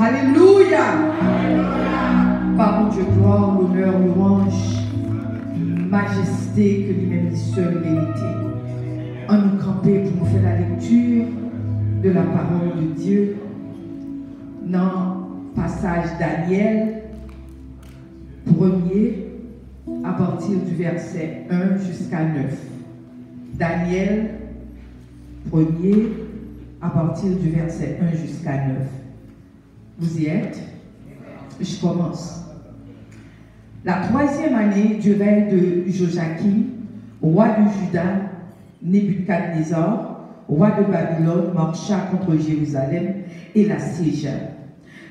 Alléluia. Par mon Dieu, gloire, l'honneur, louange, majesté que lui-même seul mérité. En nous camper pour nous faire la lecture de la parole de Dieu dans le passage Daniel 1er à partir du verset 1 jusqu'à 9. Daniel 1er à partir du verset 1 jusqu'à 9. Vous y êtes? Je commence. La 3e année du règne de Joachim, roi de Juda, Nebuchadnezzar, roi de Babylone, marcha contre Jérusalem et l'assiégea.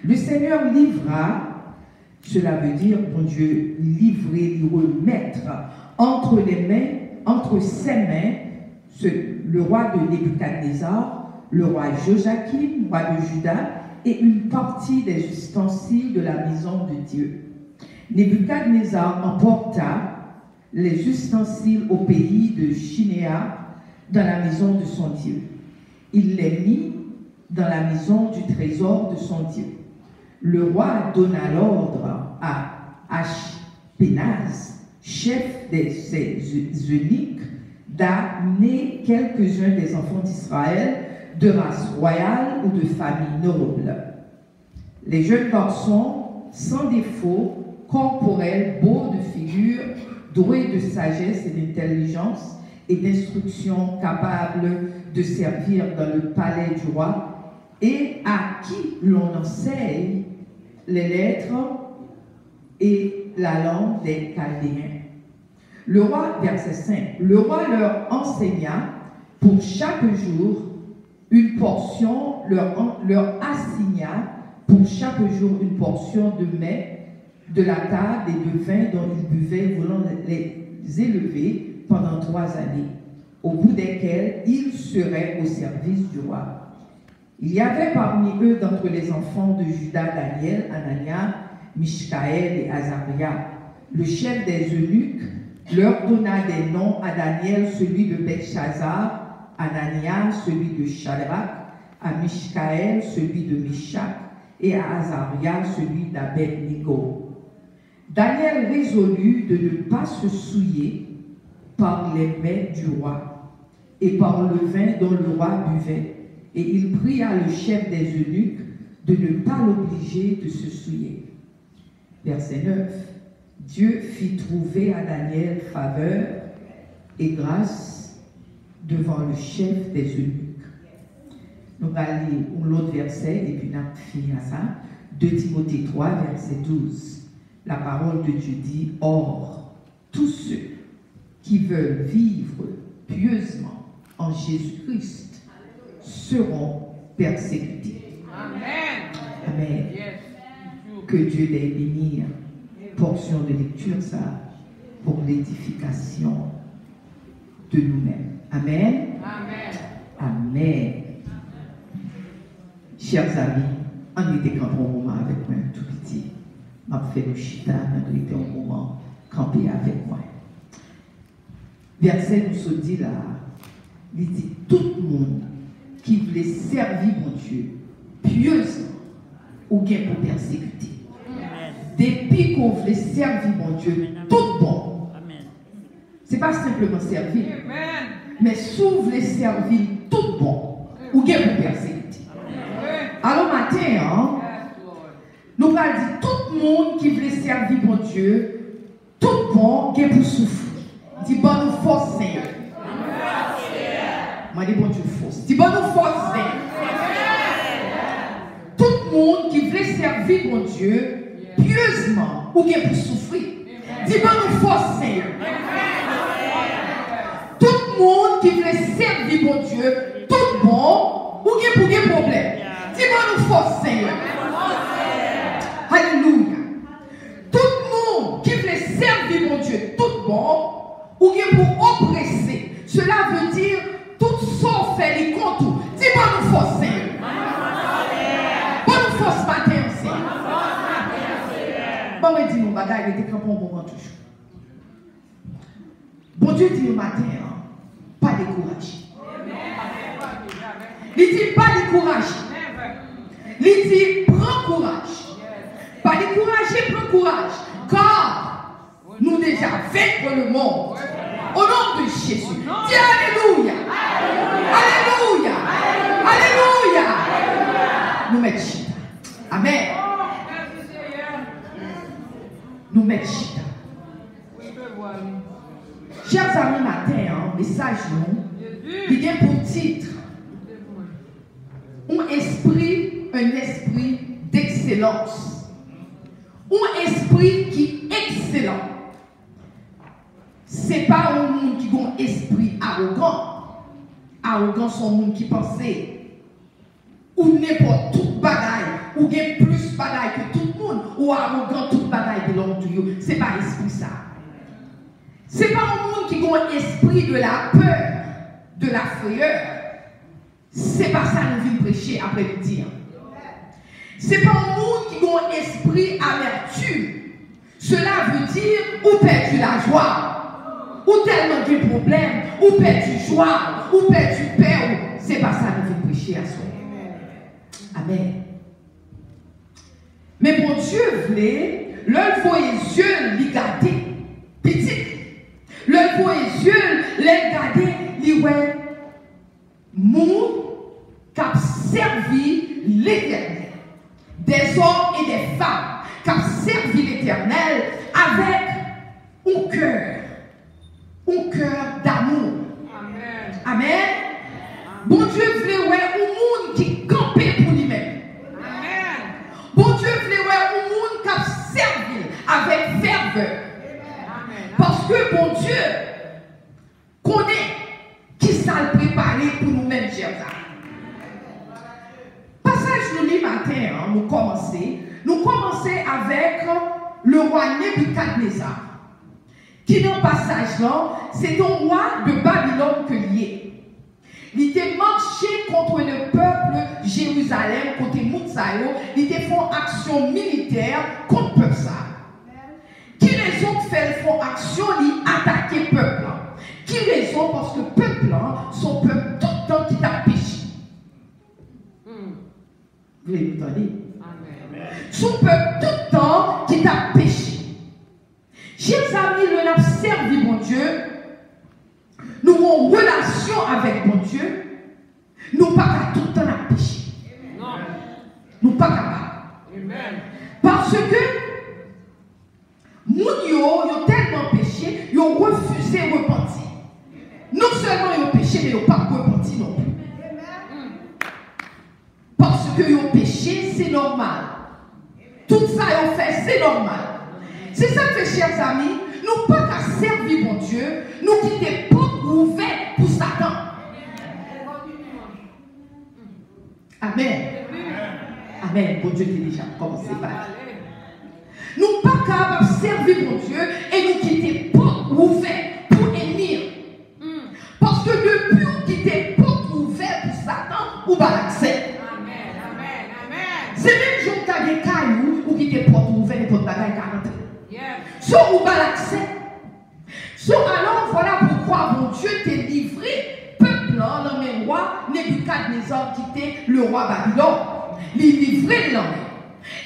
Le Seigneur livra, cela veut dire, mon Dieu, livrer, lui remettre entre ses mains, le roi de Nebuchadnezzar, le roi Joachim, roi de Juda, et une partie des ustensiles de la maison de Dieu. Nebuchadnezzar emporta les ustensiles au pays de Chinéa, dans la maison de son Dieu. Il les mit dans la maison du trésor de son Dieu. Le roi donna l'ordre à Ashpenaz, chef de ses eunuques, d'amener quelques-uns des enfants d'Israël de race royale ou de famille noble. Les jeunes garçons, sans défaut, corporels, beaux de figure, doués de sagesse et d'intelligence et d'instruction, capables de servir dans le palais du roi, et à qui l'on enseigne les lettres et la langue des Chaldéens. Le roi, verset 5, le roi leur enseigna pour chaque jour une portion, leur assigna pour chaque jour une portion de mets, de la table et de vin dont ils buvaient, voulant les élever pendant 3 années, au bout desquelles ils seraient au service du roi. Il y avait parmi eux, d'entre les enfants de Juda, Daniel, Anania, Mishkaël et Azaria. Le chef des eunuques leur donna des noms: à Daniel celui de Belshazzar, à Anania celui de Shadrach, à Mishkaël celui de Meshach et à Azaria celui d'Abed-Nego. Daniel résolut de ne pas se souiller par les mets du roi et par le vin dont le roi buvait, et il pria le chef des eunuques de ne pas l'obliger de se souiller. Verset 9. Dieu fit trouver à Daniel faveur et grâce devant le chef des eunuques. Nous allons lire l'autre verset et puis nous allons finir ça. 2 Timothée 3, verset 12. La parole de Dieu dit: or, tous ceux qui veulent vivre pieusement en Jésus-Christ seront persécutés. Amen. Amen. Que Dieu les bénisse. Portion de lecture, ça, pour l'édification de nous-mêmes. Amen. Amen. Amen. Chers amis, on était campé un moment avec moi, tout petit. On fait le chita, on était un moment campé avec moi. Verset nous se dit là, il dit: tout le monde qui voulait servir mon Dieu pieusement ou bien pour persécuter. Depuis qu'on voulait servir mon Dieu, tout bon. Ce n'est pas simplement servir, mais si vous voulez servir tout bon, ou bien pour persécuter. Alors matin, nous allons dire: tout le monde qui voulait servir mon Dieu, tout bon, qui est pour souffrir. Dis bonne force, Seigneur. Moi, dis bon Dieu force. Dis bonne force, Seigneur. Tout le monde qui voulait servir mon Dieu pieusement ou bien pour souffrir. Dis bonne force, Seigneur. Tout le monde qui voulait servir mon Dieu, tout bon ou bien pour des problèmes. Dis bonne force, Seigneur. Alléluia. Tout le monde qui voulait servir mon Dieu, tout bon ou bien pour oppresser. Cela veut dire tout sauf faire les comptes. Dis bonne force, Seigneur. Bonne force matin, Seigneur. Bon, mais dis-nous, bagaille, il était campé au moment toujours. Bon Dieu dit au matin, pas découragé. Il dit pas découragé. Il dit prends courage. Pas décourager, prends courage. Car nous déjà vaincre le monde. Au nom de Jésus. Dis Alléluia. Alléluia. Alléluia. Nous mettons chita. Amen. Nous mettons chita. Chers amis, matin, message nous, il y a pour titre un esprit d'excellence. Un esprit qui est excellent. Ce n'est pas un monde qui a un esprit arrogant. Arrogant, c'est un monde qui pensait ou n'importe toute bagaille, ou gagne plus bagaille que tout le monde, ou arrogant toute bagaille de l'homme de Dieu. Ce n'est pas esprit ça. Ce n'est pas un monde qui a un esprit de la peur, de la frayeur. Ce n'est pas ça que nous venons prêcher après-midi. Ce n'est pas un monde qui a un esprit amertume. Cela veut dire ou perdu la joie, ou tellement de problèmes, ou perdu joie, ou perdu paix. Ce n'est pas ça que nous venons prêcher à soi. Amen. Mais mon Dieu voulait, l'un voit les yeux, les garder, petit. L'un voit les yeux, les garder, les ouais. Moun qui a servi l'Éternel. Des hommes et des femmes qui ont servi l'Éternel avec un cœur d'amour. Amen. Amen. Bon Dieu voulait ouais un monde qui campait pour lui-même. Amen. Bon Dieu voulait ouais un monde qui a servi avec ferveur. Amen. Parce que bon Dieu connaît qui s'est préparé pour nous-mêmes, chers amis. Passage nous lit matin, nous commençons avec le roi Nebuchadnezzar. Qui dans le passage là, c'est un roi de Babylone que lié. Il était marché contre le peuple Jérusalem, contre Moutsaïo, il était fait action militaire contre le peuple ça. Qui raison fait font action, il attaquer le peuple là. Qui raison parce que le peuple là, son peuple tout le temps qui t'a péché. Vous l'entendez? Son peuple tout le temps qui t'a péché. Chers amis, nous avons servi mon Dieu. Nous avons une relation avec mon Dieu. Nous ne pas tout le temps à pécher. Nous ne pas capables. Parce que nous avons tellement péché, ils ont refusé de repentir. Non seulement ils ont péché, mais ils n'ont pas repenti non plus. Parce que ils ont péché, c'est normal. Tout ça ils ont fait, c'est normal. C'est ça que, chers amis, nous pas qu'à servir mon Dieu, nous quitter porte ouverte pour Satan. Amen. Amen. Bon Dieu qui déjà commencé par. Nous pas qu'à servir mon Dieu et nous quitter porte ouverte pour ennemi. Parce que depuis nous quitter porte ouverte pour Satan, ou pas l'accès. C'est même jour que tu as des cailloux ou qui te portent ouvert et portent bagaille 40. Soit ou pas l'accès. Soit alors voilà pourquoi mon Dieu t'a livré, peuple là, dans mes rois, Nebuchadnezzar qui était le roi Babylone. Il livré là.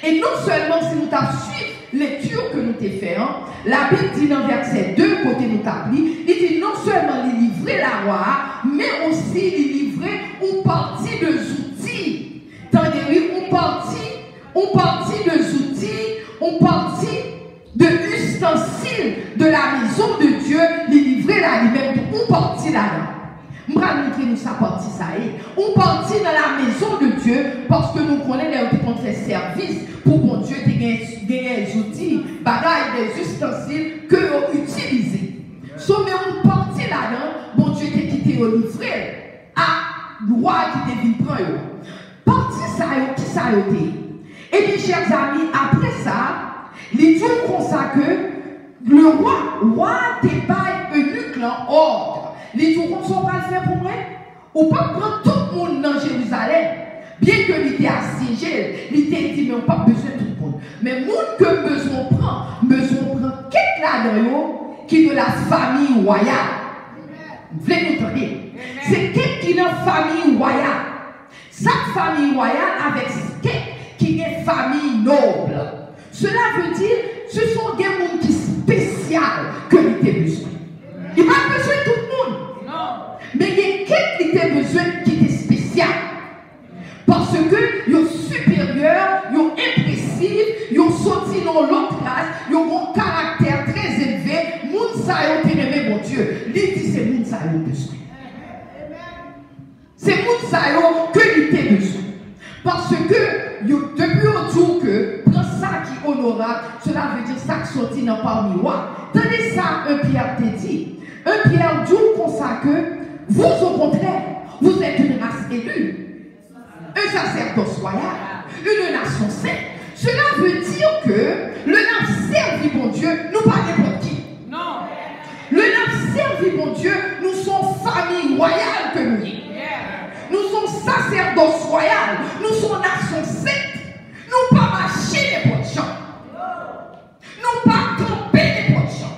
Et non seulement si nous t'avons suivi lecture que nous t'ai fait, la Bible dit dans verset 2, côté nous t'avons il dit non seulement il livrait la roi, mais aussi il livrait une partie de outils. Tandis on partit de outils, on partit de ustensiles de la maison de Dieu, les livrer là lui-même, on partit là-dedans. Je vais montrer nous ça partie ça. On partit dans la maison de Dieu parce que nous connaissons les qu'on fait service pour bon Dieu gagner des outils, bagailles, des ustensiles que vous utilisez. So, mais on partit là-dedans, bon Dieu t'a quitté au livrer à roi qui t'a vu prendre. Parti ça, qui ça a été. Et bien, chers amis, après ça, les dieux consacrent le roi débaille un nuque en ordre. Les dieux qu'on soit pas le faire pour moi. Ou pas prendre tout le monde dans Jérusalem. Bien que l'idée assiégé, l'idée dit, mais on n'a pas besoin de tout le monde. Mais le monde que besoin prend quelqu'un là-dedans qui est de la famille royale. Vous voulez nous entendre? C'est quelqu'un qui est dans la famille royale. Cette famille royale avec qui est famille Cela veut dire, ce sont des gens qui sont spéciaux que nous avons besoin. Il n'y a pas besoin de tout le monde. Mais il y a quelqu'un qui a besoin qui est spécial. Parce que ils sont supérieurs, ils sont impressifs, ils sont sortis dans l'autre classe, ils ont un caractère très élevé. Mounsa yo te aimé mon Dieu. Il dit c'est Mounsa yo besoin. C'est Mounsa yo que il te besoin. Parce que depuis autour que prends ça qui est honorable, cela veut dire ça qui sortit dans parmi moi. Tenez ça, un Pierre te dit. Un Pierre dit comme ça que vous au contraire, vous êtes une race élue, un sacerdoce royal, une nation sainte. Cela veut dire que le nom servi mon Dieu, nous pas n'importe qui. Non. Le nom servi mon Dieu, nous sommes famille royale que nous sommes. Nous sommes sacerdoce royal, nous sommes nation sainte. Nous pas marcher n'importe gens. Nous pas camper n'importe gens.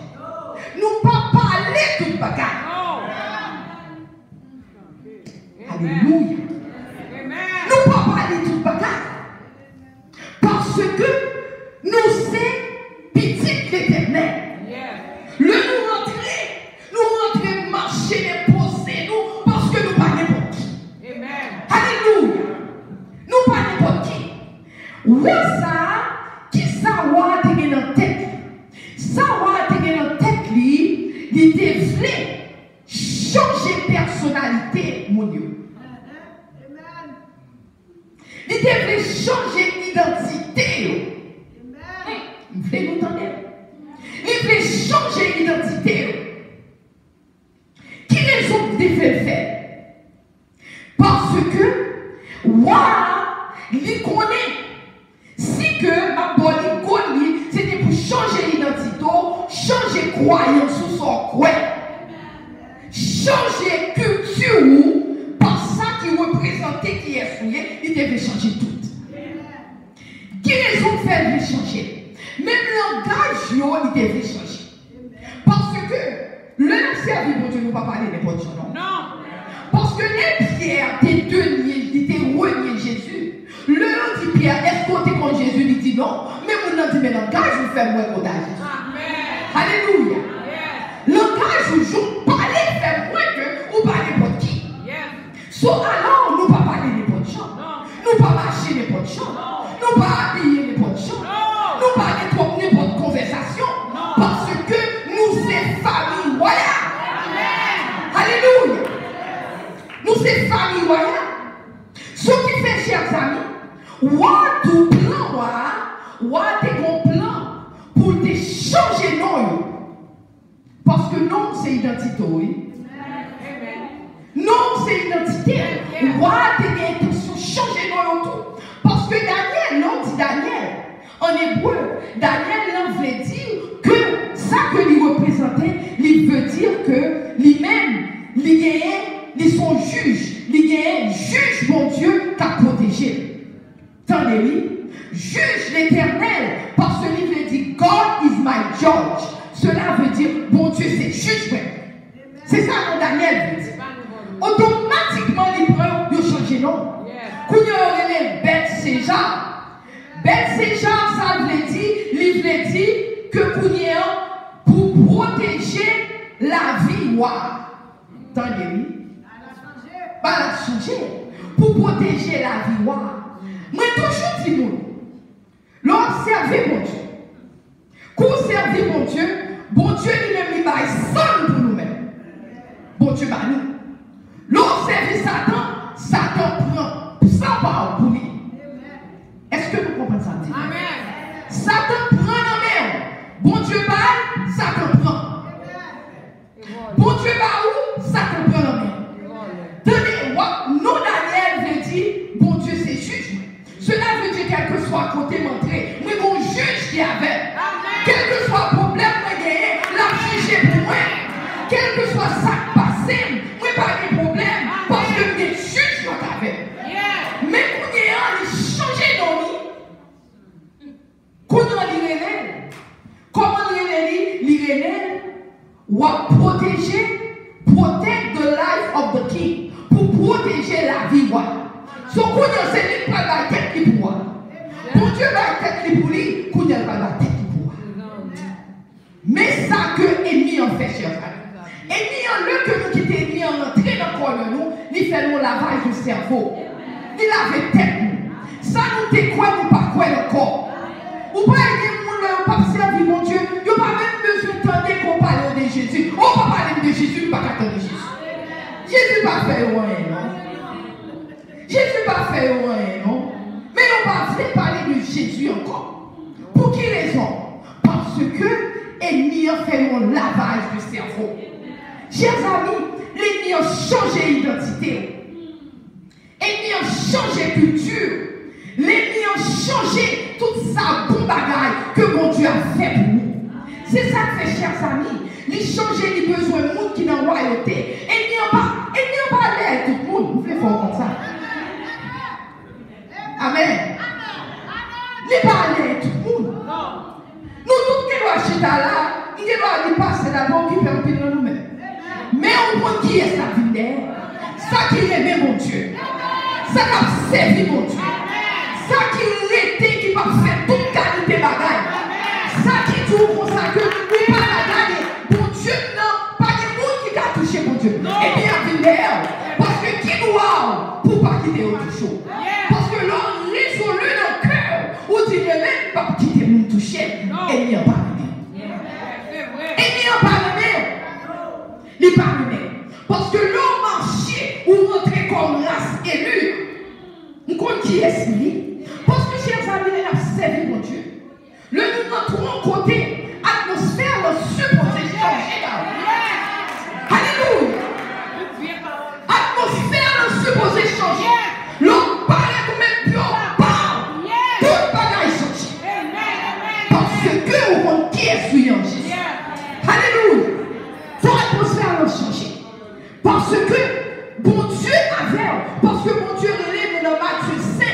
Nous pas parler toute bagarre. Alléluia. Nous ne pouvons pas aller tout bagarre. Parce que nous sommes petits l'éternel. Le nous rentrer, marcher, poser nous parce que nous ne pas n'importe qui. Alléluia. Nous pas n'importe qui. Oui, ça, qui ça va te gagner dans la tête. Ça va te gagner dans la tête, il te voulait changer personnalité, mon Dieu. Il devait changer d'identité. Il voulait nous entendre. Il voulait changer d'identité. Qui les autres devaient faire? Parce que, il connaît. Si que ma bonne connaît, c'était pour changer l'identité, changer croyance sous son coin, changer culture. Qui représentait qui est fouillé, il devait changer tout. Qui les ont fait de changer? Même langage, il devait changer. Parce que le service de Dieu ne va pas parler n'importe quoi. Non. Parce que les pierres, tes deux niais, ils étaient reniés Jésus. Le dit Pierre, est-ce qu'on était contre Jésus? Il dit non. Mais mon nom dit, mais langage, vous faites moins contre Jésus. Alléluia. Langage, vous parlez, fait moins que, ou parlez n'importe qui. So, alors, nous ne pas parler n'importe gens. Nous ne pas marcher n'importe gens. Nous ne pas habiller n'importe gens. Nous ne pas n'importe conversation. Parce que nous sommes famille royale. Alléluia. Nous sommes famille royale. Ce qui fait, chers amis, tout plan, des bons plans pour te changer non. Parce que non, c'est identité. Non, c'est identité. Ou a des intentions de changer dans l'autre. Parce que Daniel, l'on dit Daniel, en hébreu, Daniel, l'on veut dire que ça que lui représentait, il veut dire que lui-même, ils sont juges. Il juge mon Dieu qu'a protégé. Entendez-vous? Juge l'éternel. Parce que lui veut dire God is my judge. Cela veut dire mon Dieu, c'est juge. C'est ça que Daniel veut dire. Automatiquement, les preuves ont changé non. Quand il y a les bêtes séjar, ça veut dire que pour protéger la vie, entendez-vous? Pas la changer. Pour protéger la vie, moi, toujours dis nous, l'observer mon Dieu. Conserver mon Dieu lui-même, il va seul pour nous-mêmes. Bon Dieu, bah nous. L'observer Satan prend sans parole pour lui. Est-ce que nous comprenons ça? Amen. Satan prend la mer. Bon Dieu baille, Satan prend. Bon Dieu baille où? Satan prend la mer. Tenez, nous Daniel veut dire, bon Dieu c'est juge. Cela veut dire quel que soit côté montré, mais bon juge qui avait. Quel que soit le problème, moi gagné, la juger pour moi. Quel que soit ça passé, moi pas de problème. Parce que les juges sont avec. Mais quand il y a changé dans nous, quand on a l'irréel, comment l'irréel, ou à protéger, protect the life of the king, pour protéger la vie. So, quand on a c'est lui qui va la tête qui pour moi. Pour Dieu va la tête qui pour lui, qu'on n'a pas la tête qui pourra. Mais ça que l'ennemi en fait, chers amis. Ennemi en le que nous quittons, l'ennemi en entré dans le corps de nous, il fait nous lavage du cerveau. Il lave tête nous. Ça nous te quoi, nous pas quoi le corps. Ou pas aider nous, pas servir mon Dieu. Il n'y a pas même besoin d'entendre qu'on parle de Jésus. On va parler de Jésus, pas attendre Jésus. Jésus n'a pas fait rien, non? Jésus n'a pas fait rien, non? Mais on va pas parler de Jésus encore. Pour quelle raison? Parce que l'ennemi a fait un lavage du cerveau. Chers amis, l'ennemi a changé d'identité. L'ennemi a changé de culture. L'ennemi a changé toute sa bonne bagaille que mon Dieu a fait pour nous. C'est ça que fait, chers amis. Il change les besoins de monde qui est dans la royauté. Et il n'y a pas l'air tout le monde. Vous voulez faire comme ça? Amen. Il n'y a pas l'air tout le monde. Nous tous qui doivent acheter là, il doit passer d'abord qui fait un peu de nous-mêmes. Mais on voit qui est sa vie. Ça qui aimait mon Dieu. Ça qui a servi mon Dieu. Ça qui était, qui va faire toute qualité bagaille. Ça qui tout pour ça que oui, pas la gagner. Mon Dieu, non, pas de monde qui a touché mon Dieu. Et bien, venir. Parce que qui doit pour pas quitter autre chose. Parce que l'homme résolu dans le cœur, ou dit même pas quitter mon toucher. Et bien, pas même. Et bien, pas même. Il pas même. Parce que l'homme marché ou rentrer comme race élue. Nous compte qui est celui. Parce que chers amis, il a servi mon Dieu. Le nous entrons côté atmosphère, le supposé changer. Alléluia. Atmosphère, le supposé changer. L'homme parlait comme même plus on parle. Tout bagaille changer. Parce que on qui est sur Jésus. Alléluia. Son atmosphère le changer. Parce que bon Dieu avait, parce que mon Dieu relève dans Matthieu 5.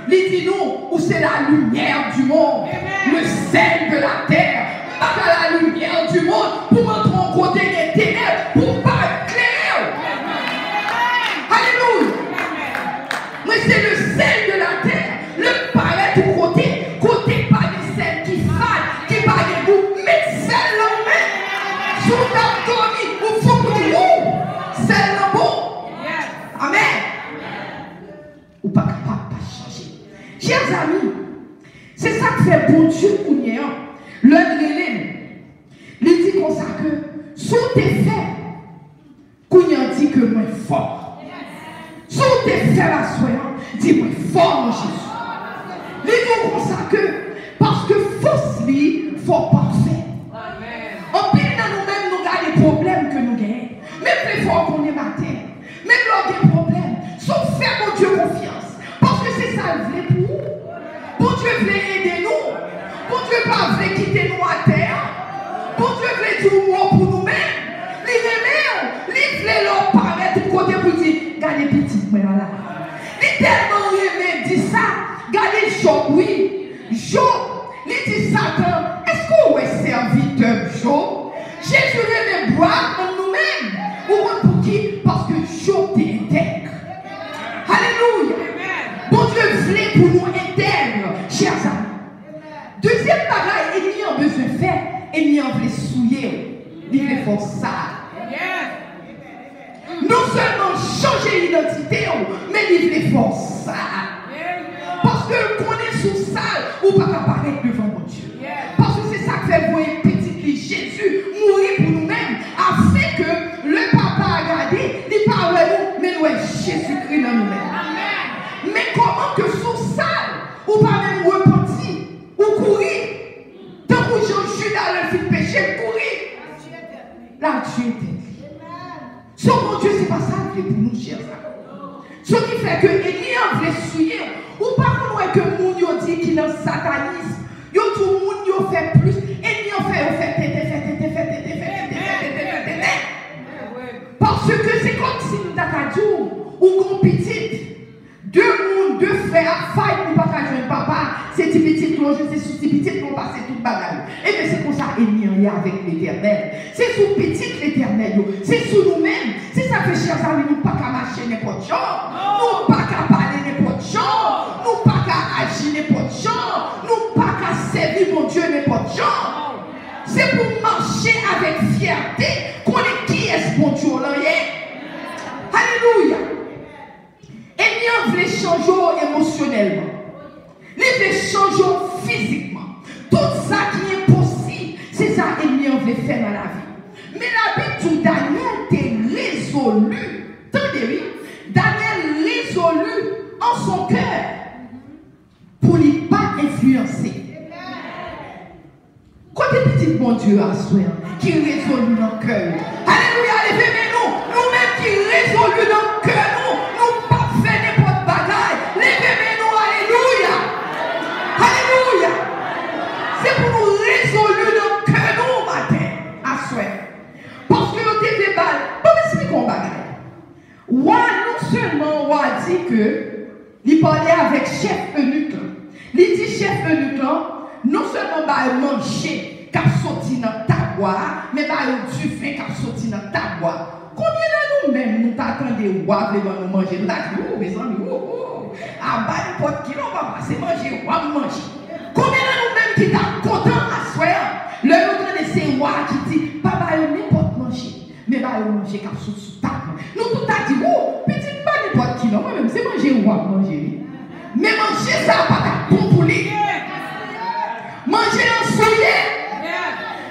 Il dit nous, où c'est la lumière du monde, le sel de la terre, pas la lumière du monde, pour entrer en côté des ténèbres, pour pas éclairer. Alléluia. Mais c'est le sel de la terre, le palais tout côté pas des sel qui fade, qui pas des goûts, mais sel en main. Sous ta dormi, vous faut que tu ouvres, sel en bon. Amen. Ou pas capable. Chers amis, c'est ça que fait bon Dieu pour nous. L'un de l'élève, il dit comme ça que sous tes faits, qu'on dit que moi fort. Sous tes faits la soyant, dit moi fort en Jésus. Il dit comme ça que parce que force lui, faut parfait. En pile dans nous-mêmes, nous avons des problèmes que nous gagnons. Même plus fort qu'on est matin, même lors des problèmes, sauf faire mon Dieu confiance. Parce que c'est ça le vrai pour nous. Bon Dieu veut aider nous. Bon Dieu pas veut quitter nous à terre. Bon Dieu veut tout moi pour nous-mêmes. Il veut leur paraître tout côté pour dire, regardez petit, mais là. Il tellement aimé dit ça. Regardez Job, oui. Job, il dit Satan, est-ce qu'on est serviteur Job? Jésus aimé boire en nous-mêmes. Ou pour qui? Parce que Job est intègre. Alléluia. Bon Dieu voulait pour nous intègre, chers amis. Deuxième bagaille, il y a besoin de faire, il y a besoin de souiller. Il fait faire ça. Non seulement changer l'identité, mais il fait faire ça. Parce que qu'on est sous ça, ou pas apparaître devant mon Dieu. Parce que c'est ça que fait pour une petite fille Jésus mourir pour nous-mêmes, afin que le papa a gardé, il parle de nous, mais nous Jésus-Christ dans nous-mêmes. Mais comment que sous ça, ou pas même repentir, ou courir, tant que Jean-Judas le fit péché, courir, là Dieu était. Ce mon Dieu, c'est pas ça qui est pour nous, chers amis. Ce qui fait que Elian voulait souiller, ou pas que moun yo dit qu'il est dans satanisme, yo tout le monde fait plus, Elian fait parce que c'est comme si nous t'avons ou qu'on petite. Deux frères, faille pour pas jouer papa, c'est petit cloche, c'est sous petit pour passer toute bagarre. Et bien c'est comme ça, il y a avec l'éternel. C'est sous petit l'éternel, c'est sous nous-mêmes. C'est ça que chers amis, nous pas qu'à marcher n'importe genre, nous pas qu'à parler n'importe genre, nous pas qu'à agir n'importe genre, nous pas qu'à servir mon fierté qu'on est qui est-ce bon Dieu là. Alléluia. Et bien, voulait changer émotionnellement. Il veut changer physiquement. Tout ça qui est possible, c'est ça qu'il veut faire dans la vie. Mais la Bible dit Daniel était résolu. Entendez-vous? Daniel résolu en son cœur pour ne pas influencer. Côté petit bon Dieu à soi, qui résolu dans le cœur. Alléluia, levez-nous. Nous-mêmes qui résolu dans le cœur, nous pas faire n'importe bagaille. Levez-nous, alléluia. Alléluia. C'est pour nous résoudre dans le cœur, nous, matin, à soi. Parce que nous devons pas. Bon, expliquons un bagaille. Ouais, non seulement, on a dit que, il parlait avec chef eunuque. Il dit chef eunuque, non seulement bah manger qu'a sorti dans ta bois, mais bah du vin qu'a sorti dans ta bois. Combien de nous-mêmes nous t'attendons de nous manger? Nous t'attendons, mes amis, à bas n'importe qui, on va passer manger, on va manger. Combien de nous-mêmes qui t'ont content à soi? Le nous de ces rois qui dit, papa, il n'importe manger, mais bah il manger qu'a sorti sous table. Nous tout a dit, petit pas n'importe qui, non, moi-même, c'est manger ou à manger. Mais manger ça, pas ta bon pour lui. Manger en souillé.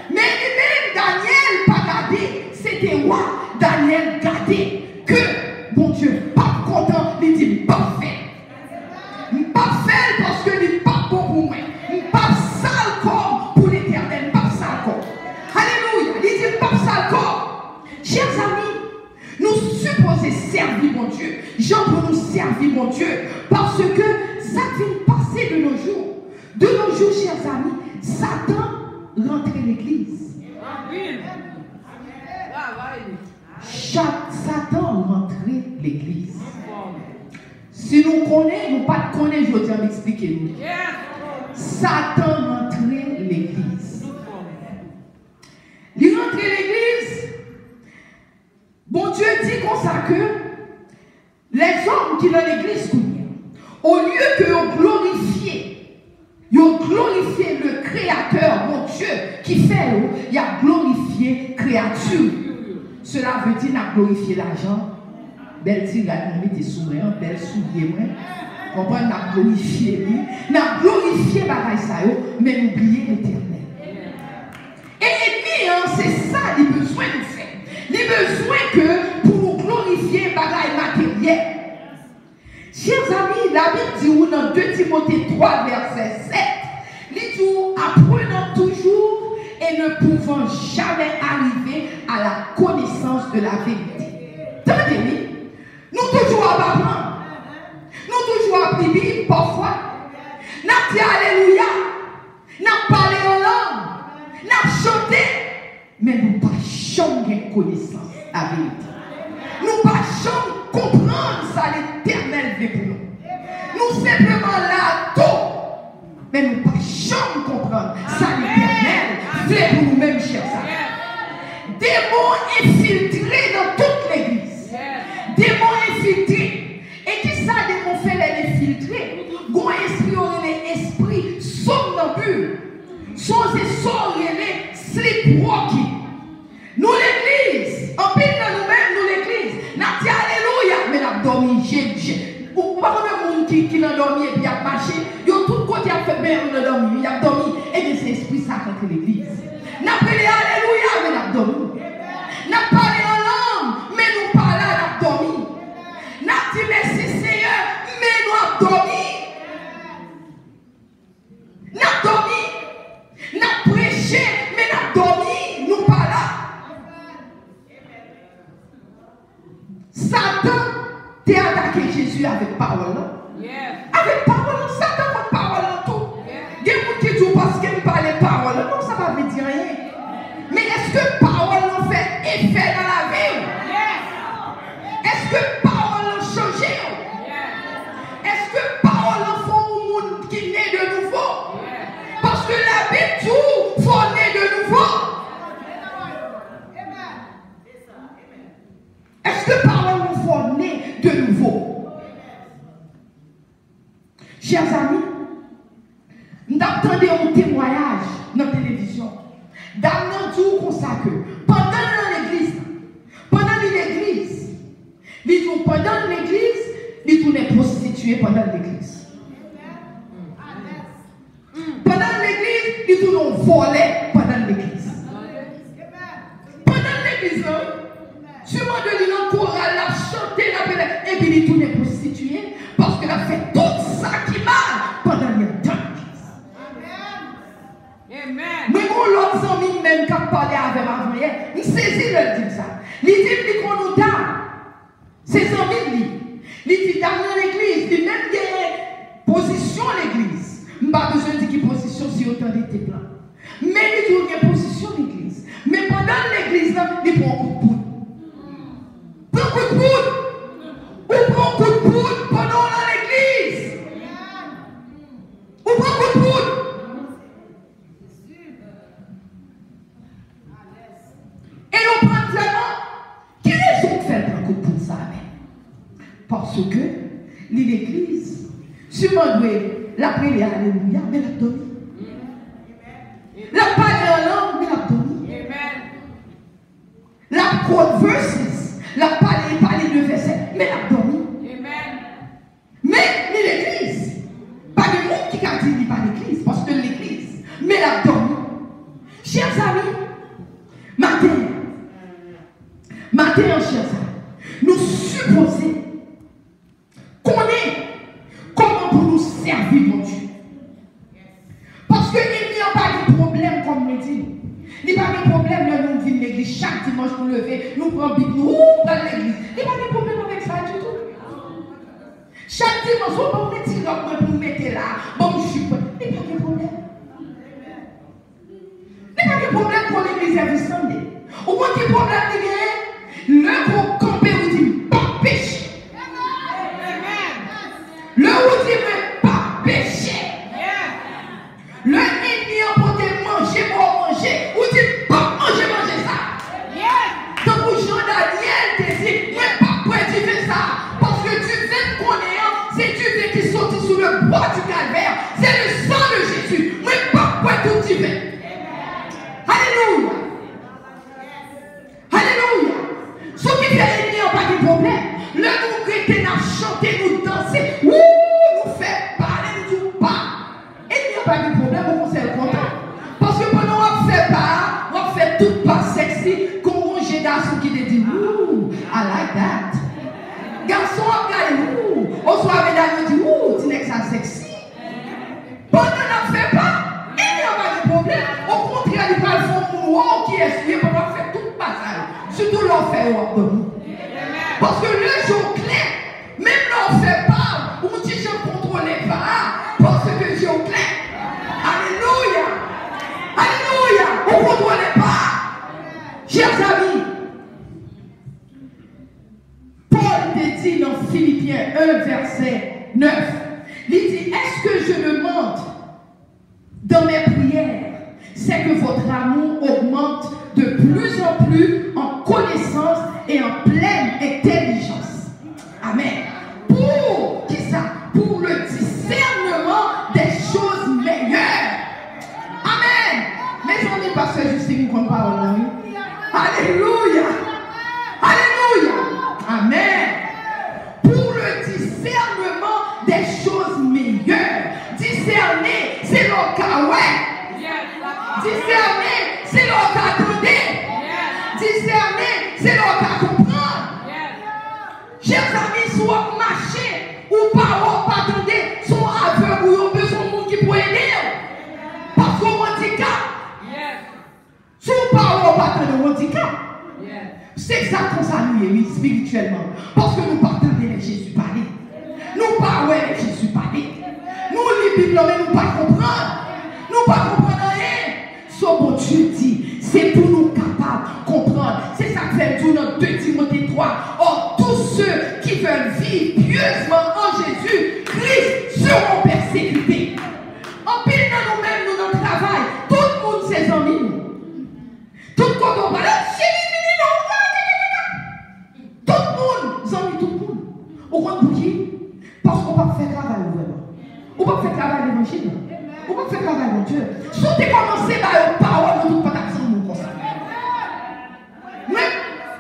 Mais même Daniel pas gardé. C'était roi. Daniel gardé. Que, bon Dieu, pas content. Il dit, pas fait. Pas fait parce que il n'est pas bon pour moi. Pas sale corps pour l'éternel. Pas sale corps. Alléluia. Il dit, pas sale corps. Chers amis, nous supposons servir mon Dieu. Jean pour nous servir mon Dieu. Parce que ça vient passer de nos jours. De nos jours, chers amis, Satan rentrait l'église. Satan rentrait l'église. Si nous connaissons, nous ne pas connaissons, je vais m'expliquer. Satan rentrait l'église. Il rentrait l'église. Bon Dieu dit comme ça que les hommes qui sont dans l'église, au lieu que vous glorifiez, vous glorifiez le Créateur, mon Dieu, qui fait, il a glorifié créature. Cela veut dire qu'il a glorifié l'argent. Belle tirade, nous mettez sous moi, belle soulier moi. Comprenez, nous avons glorifié lui. Nous avons glorifié bagaille ça, mais nous oublions l'éternel. Et l'ennemi, c'est ça qu'il a besoin de faire. Il a besoin que pour nous glorifier bagaille matériel. Chers amis, la Bible dit dans 2 Timothée 3, verset 7, il dit apprenant toujours et ne pouvant jamais arriver à la connaissance de la vérité. Entendez-vous? Nous toujours à apprendre. Nous toujours à prier parfois. Nous dit alléluia. Nous parlé en langue. Nous chanté. Mais nous pas jamais connaissance de la vérité. Nous pas jamais comprendre ça l'éternel veut pour nous. Nous simplement là tout. Mais nous pas jamais comprendre ça l'éternel veut pour nous-mêmes, chers amis. Démons infiltrés dans toute l'église. Démons infiltrés. Et qui ça démons fait les infiltrer? Bon esprit on est esprit somnambule. Sans espoir les sleepwalking. Nous l'église, en pile dans nous-mêmes, nous l'église, nous dit alléluia, mais nous avons dormi. Ou pas comme un monde qui n'a dormi et puis a marché, il y a tout côté a fait bien, il a dormi, il a dormi, et bien c'est l'esprit ça contre l'église. Nous avons prié alléluia, mais nous avons dormi. Nous avons parlé en langue, mais nous parlons, nous avons dormi. Nous avons dit merci Seigneur, mais nous avons dormi. Nous avons dormi. Nous avons prêché, mais nous avons dormi, nous parlons. Satan t'a attaqué Jésus avec parole. Avec parole, Satan avec parole en tout. Il y a des gens qui disent parce qu'il parle parole. Non, ça ne veut dire rien. Mais est-ce que parole en fait effet dans la vie? Est-ce que parole en change? Est-ce que parole en fait au monde qui naît de nouveau? Parce que la Bible dit faut naître de nouveau. Est-ce que parole nous faut naître de nouveau? Chers amis, nous attendons un témoignage dans la télévision. Dans tout comme ça que pendant pendant l'église, il tournait prostituée pendant l'église. Pendant l'église, il tournait volé pendant l'église. Pendant l'église, sûrement de lui en chorale, la chanter, la et puis il tournait prostituée parce qu'elle a fait tout ça qui mal pendant le temps. Mais mon l'autre ami même qui a parlé avec ma mère, il saisit le dit ça. Il dit qu'on nous donne. C'est son vie. Il dit dans l'église, il même des positions à l'église. Je n'ai pas besoin de dire qu'il position si autant d'été blanc. Mais il dit qu'il y a position à l'église. Mais pendant l'église, il prend un coup de poudre. Prends un coup de poudre. Ou prend un coup de poudre pendant l'église. Ou prend un coup de poudre. Et on prend vraiment, quelle raison de faire un coup de poudre ça? Parce que l'église, sûrement la prière, alléluia, mais la donne. La parole en langue, mais la donne. La quote verses, la parler de versets, mais la donne. Mais l'église, pas de monde qui a dit pas l'église, parce que l'église, mais la donne. Chers amis, matin, chers amis, nous supposons qu'on est comment pour nous servir mon Dieu. Parce qu'il n'y a pas de problème comme nous dit. Il n'y a pas de problème là nous venons l'église chaque dimanche pour lever, nous prenons Bible, nous dans l'église. Il n'y a pas de problème avec ça du tout. Chaque dimanche, on va mettre l'autre pour nous mettre là. Bon, je suis prêt. Il n'y a pas de problème. Il n'y a pas de problème pour l'église à vous sonder. Au moins, quel problème il y a? Le gros campé vous dit pas péché. Le vous dit pas péché. Le ennemi a porté manger, pour manger. Vous dites pas manger ça. Donc vous Jean Daniel te dit, mais pas pour tu fais ça. Parce que tu veux qu'on est, c'est tu veux qui sorti sous le bois du calvaire. C'est le sang de Jésus. Mais pas pour tout tu veux. Alléluia. Alléluia. Ce qui fait l'ennemi n'a pas de problème. Le nous griter, nous chanter, nous danser. Ouh, nous fait parler, nous disons pas. Et il n'y a pas de problème, on s'est content. Parce que pendant qu'on fait pas, on fait tout pas sexy, qu'on mange garçon qui te dit, ouh, I like that. Garçon, ouh, on soit avec la dit, ouh, tu n'es que ça sexy. Pendant qu'on ne fait pas, il n'y a pas de problème. Au contraire, il va faire un mot qui est suivi pendant qu'on fait tout le passage. Surtout l'on fait au nous. Parce que le jour clé, même l'on ne fait pas, on dit je ne contrôle pas, parce que Dieu est clé. Alléluia. Alléluia. On ne contrôle pas. Chers amis, Paul te dit dans Philippiens 1, verset 9, il dit, est-ce que je me mente dans mes prières? C'est que votre amour augmente de plus en plus en connaissance et en pleine intelligence. Amen. Pour qui ça? Pour le discernement des choses meilleures. Amen. Mais on n'est pas fait juste une grande parole. Alléluia. Alléluia. Amen. Pour le discernement des choses meilleures. Discerner, c'est le cas, ouais. Discerner, c'est le cas attendez. Discerner, c'est le cas comprendre. Chers amis, soit marcher ou pas attendez, sont aveugles ou ont besoin de monde qui peut aider. Parce qu'on handicap. Si on parle pas attendre handicap, c'est exactement ça nous oui, spirituellement. Parce que nous partons de Jésus parler. Nous parlons de Jésus parler. Nous les Bibles, mais nous ne pas comprendre. Nous ne pas comprendre rien. Ce bon Dieu dit, c'est pour nous capables de comprendre. C'est ça que fait tout dans 2 Timothée 3. Or, tous ceux qui veulent vivre pieusement en Jésus, Christ seront persécutés. En pile dans nous-mêmes, nous, dans le travail, tout le monde ses amis. Tout le monde, on parle, tout le monde, amis, tout le monde. Au compte pour qui? Parce qu'on va faire travail vraiment. On va faire travail l'évangile. On va faire travail mon Dieu. Si tu commencé par une parole, nous ne pouvons pas t'attendre comme ça. Mais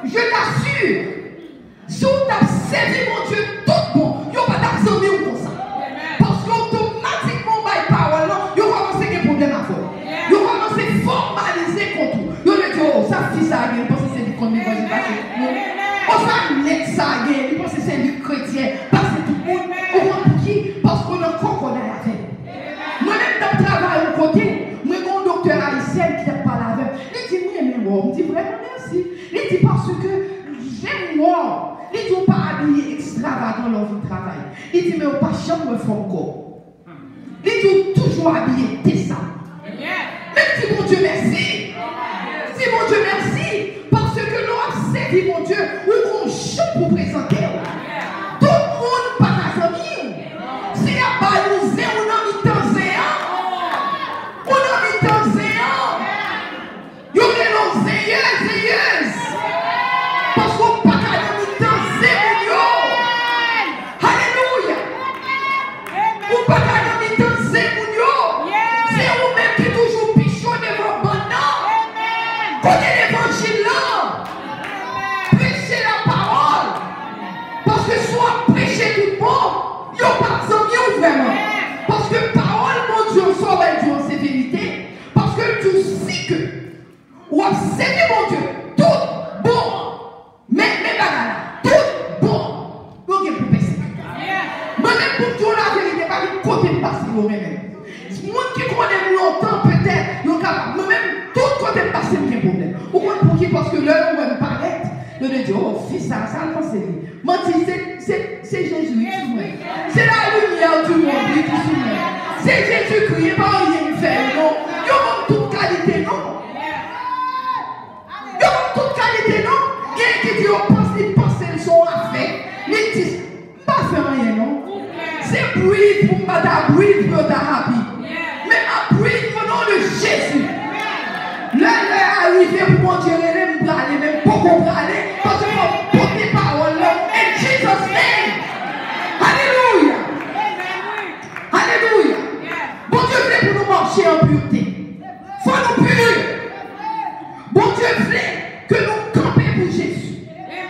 je t'assure, si tu as servi le travail au côté, moi, mon docteur haïtien qui a parlé avec, il dit, oui, mais moi, il dit vraiment merci. Il dit, parce que j'aime moi. Il dit, on pas habillé extravagant dans le travail. Il dit, mais on pas chambre fort corps. Il dit, toujours habillé décemment. Mais il dit, mon Dieu, merci. Il dit, mon Dieu, merci. Parce que l'on a servi, mon Dieu, où on chante pour présenter. Tout le monde pas à famille. Si y a pas nous, on a mis temps zéan. On a mis temps zéan. Yo les zéyeuse. Parce qu'on pas qu'à mis temps zéan. Alléluia. On pas qu'à mis temps zéan. C'est vous-même qui toujours pichon devant bandant. Côté l'évangile là. Prêchez la parole. Parce que soit prêcher tout le monde, yo pas besoin vraiment. Parce que parole, mon Dieu, soit Dieu en sévérité. Parce que tu sais que, ou observer mon Dieu, tout bon, mais bagala, tout bon, vous avez pour persécuter. Moi-même, pour dire la vérité, pas de côté de passer, moi-même. Moi qui connais longtemps, peut-être, moi-même, tout côté de passer, il y a un problème. Ou pour qui, parce que l'heure où elle me paraît, je me dis, oh, fils, ça le pense, moi, c'est Jésus, c'est la lumière du monde, qui souvient. C'est Jésus-Christ, pas rien faire, non. Il y a toute qualité, non. Il y a toute qualité, non. Quelqu'un qui dit, on pense, il pense, ils sont à faire. Ils disent, pas faire rien, non. C'est bruit pour madame, bruit pour ta happy. Mais à bruit au nom de Jésus. L'heure est arrivée pour mon Dieu, les mêmes même pour comprendre, parce que pour porter parole, in Jesus' name. Alléluia. Alléluia. Bon Dieu voulait pour nous marcher en pureté. Faut nous purer. Bon Dieu voulait que nous campions pour Jésus.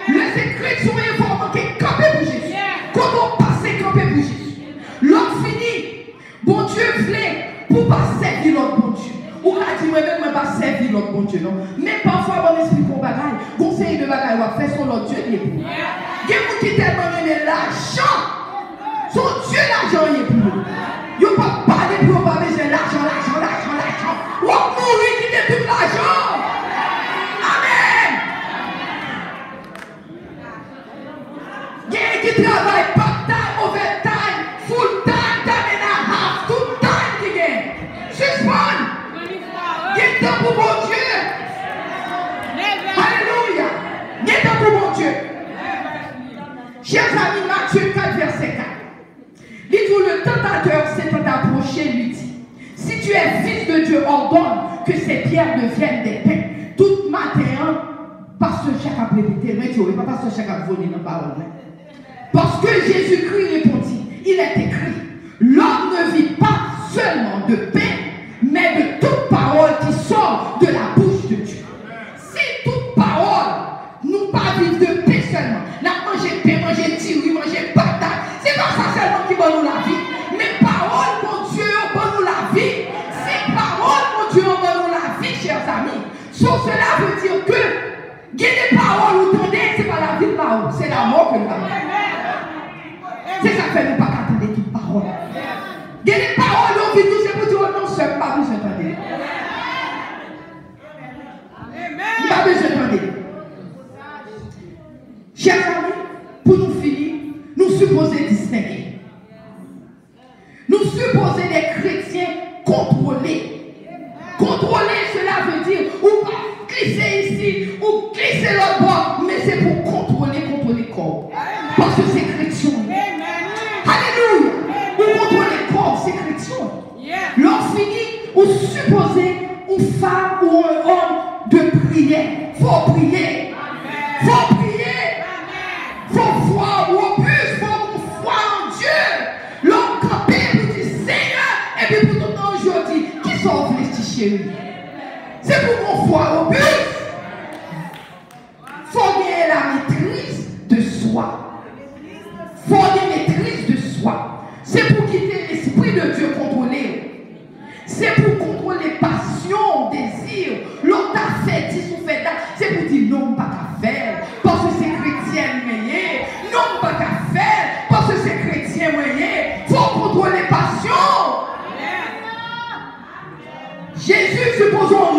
Les écritures informent que camper pour Jésus. Quand on passe camper pour Jésus. L'homme fini. Bon Dieu voulait pour pas servir l'autre bon Dieu. Ou a dit moi-même, je ne vais pas servir l'autre bon Dieu, non. Mais parfois, on explique qu'on bagaille. Conseil de bagaille, on va faire son autre Dieu. Il y a des gens qui tellement aiment l'argent. Son Dieu, l'argent, il est pour eux. Ils ne peuvent pas parler pour eux, pas besoin l'argent. On va mourir qui est tout l'argent. Amen. Il y a des gens qui travaillent part-time, overtime, full-time, time and a half, tout time qui gagne. Suspend. Il est temps pour mon Dieu. Alléluia. Il est temps pour mon Dieu. Chers amis, Matthieu 4, verset 4. Dit où le tentateur s'étant approché, lui dit, si tu es fils de Dieu, ordonne que ces pierres deviennent des pains. Tout matin, pasteur Jacques a répété, mais tu vois, pas pasteur Jacques a volé dans la parole. Parce que Jésus-Christ répondit, il est écrit, l'homme ne vit pas seulement de pain, mais de toute parole qui sort de la bouche de Dieu. Si toute parole, nous pas vivre de pain seulement, n'a manger pain, manger tiri, manger patate, c'est pas ça seulement qui va nous la vie. Mais parole, mon Dieu, va nous la vie. C'est parole, mon Dieu, va nous la vie, chers amis. Sauf cela veut dire que, il y a des paroles où vous entendez, c'est pas la vie de là-haut, c'est la mort que nous avons. C'est ça que nous pas attendre toute parole. Il y a des paroles où nous c'est pour dire non, c'est pas besoin d'entendre. Pas besoin d'entendre. Chers amis, pour nous finir, nous supposons distinguer. Nous supposons des chrétiens contrôlés. Contrôler, cela veut dire ou pas glisser ici, ou glisser l'autre bord, mais c'est pour contrôler le corps. Parce que c'est chrétien. Alléluia. Ou contrôler le corps, c'est chrétien. Lorsqu'on finit, ou supposer une femme ou un homme de prier. Faut prier. Faut prier. Faut voir au bus, faut foi en Dieu. L'homme campé pour dire Seigneur, et puis pour tout le temps aujourd'hui, qui sont les chéris? C'est pour qu'on foi au bus. Faut gagner la maîtrise de soi. Faut gagner la maîtrise de soi. C'est pour quitter l'esprit de Dieu contrôlé. C'est pour contrôler passion, désir. L'autre a fait, dit ou fait, c'est pour dire non, pas qu'à faire. Parce que c'est chrétien moyen. Non, pas qu'à faire. Parce que c'est chrétien moyen. Faut contrôler passion. supposons